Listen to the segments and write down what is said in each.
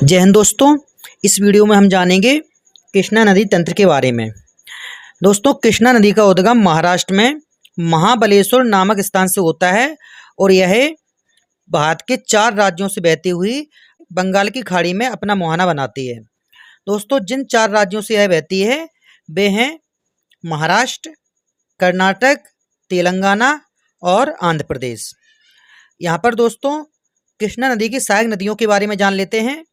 जय हिंद दोस्तों। इस वीडियो में हम जानेंगे कृष्णा नदी तंत्र के बारे में। दोस्तों, कृष्णा नदी का उद्गम महाराष्ट्र में महाबलेश्वर नामक स्थान से होता है और यह भारत के 4 राज्यों से बहती हुई बंगाल की खाड़ी में अपना मुहाना बनाती है। दोस्तों, जिन 4 राज्यों से यह बहती है वे हैं महाराष्ट्र, कर्नाटक, तेलंगाना और आंध्र प्रदेश। यहाँ पर दोस्तों कृष्णा नदी की सहायक नदियों के बारे में जान लेते हैं।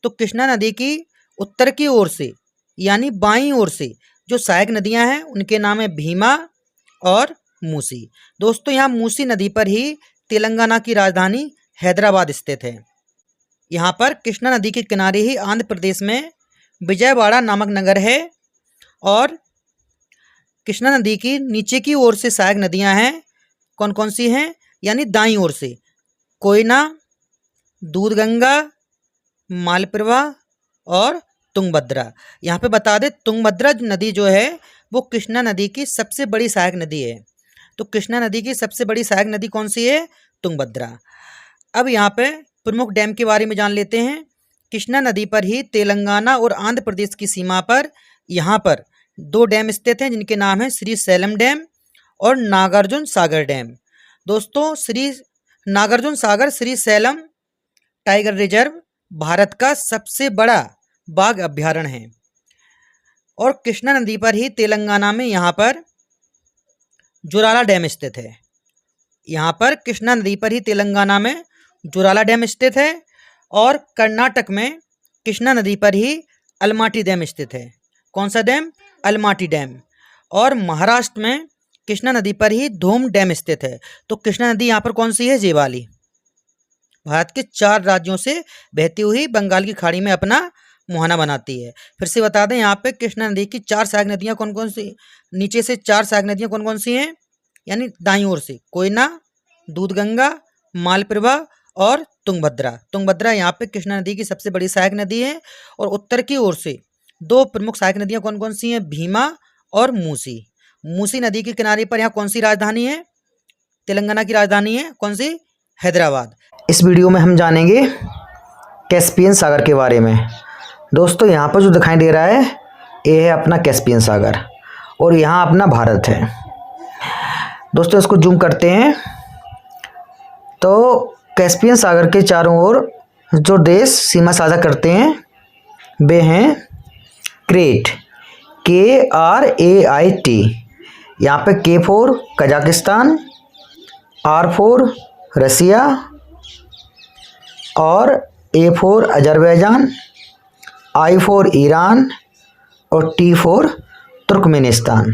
तो कृष्णा नदी की उत्तर की ओर से यानी बाईं ओर से जो सहायक नदियां हैं उनके नाम है भीमा और मूसी। दोस्तों, यहाँ मूसी नदी पर ही तेलंगाना की राजधानी हैदराबाद स्थित है। यहाँ पर कृष्णा नदी के किनारे ही आंध्र प्रदेश में विजयवाड़ा नामक नगर है और कृष्णा नदी की नीचे की ओर से सहायक नदियां हैं। कौन कौन सी हैं? यानी दाईं ओर से कोयना, दूधगंगा, मालप्रभा और तुंगभद्रा। यहाँ पे बता दें, तुंगभद्रा नदी जो है वो कृष्णा नदी की सबसे बड़ी सहायक नदी है। तो कृष्णा नदी की सबसे बड़ी सहायक नदी कौन सी है? तुंगभद्रा। अब यहाँ पे प्रमुख डैम के बारे में जान लेते हैं। कृष्णा नदी पर ही तेलंगाना और आंध्र प्रदेश की सीमा पर यहाँ पर 2 डैम स्थित हैं जिनके नाम है श्री सैलम डैम और नागार्जुन सागर डैम। दोस्तों, Shri Nagarjuna Sagar Srisailam tiger reserve Bharat का सबसे बड़ा बाघ अभयारण्य है और कृष्णा नदी पर ही तेलंगाना में यहाँ पर जोराला डैम स्थित है। यहाँ पर कृष्णा नदी पर ही तेलंगाना में जोराला डैम स्थित है और कर्नाटक में कृष्णा नदी पर ही अलमाटी डैम स्थित है। कौन सा डैम? Almaty dam. और महाराष्ट्र में कृष्णा नदी पर ही धोम डैम स्थित है। तो कृष्णा नदी यहाँ पर कौन सी है? जेवाली। भारत के 4 राज्यों से बहती हुई बंगाल की खाड़ी में अपना मुहाना बनाती है। फिर से बता दें, यहाँ पे कृष्णा नदी की 4 सहायक नदियाँ कौन कौन सी, नीचे से 4 सहायक नदियाँ कौन कौन सी हैं? यानी दाईं ओर से कोयना, दूधगंगा, मालप्रभा और तुंगभद्रा। तुंगभद्रा यहाँ पे कृष्णा नदी की सबसे बड़ी सहायक नदी है। और उत्तर की ओर से 2 प्रमुख सहायक नदियाँ कौन कौन सी हैं? भीमा और मूसी। मूसी नदी के किनारे पर यहाँ कौन सी राजधानी है? तेलंगाना की राजधानी है कौन सी? हैदराबाद। इस वीडियो में हम जानेंगे कैस्पियन सागर के बारे में। दोस्तों, यहाँ पर जो दिखाई दे रहा है ये है अपना कैस्पियन सागर और यहाँ अपना भारत है। दोस्तों, इसको जूम करते हैं तो कैस्पियन सागर के चारों ओर जो देश सीमा साझा करते हैं वे हैं क्रेट, KRAIT। यहाँ पे K for Kazakhstan, R for Russia और A for Azerbaijan, I for Iran और T फॉर तुर्कमेनिस्तान।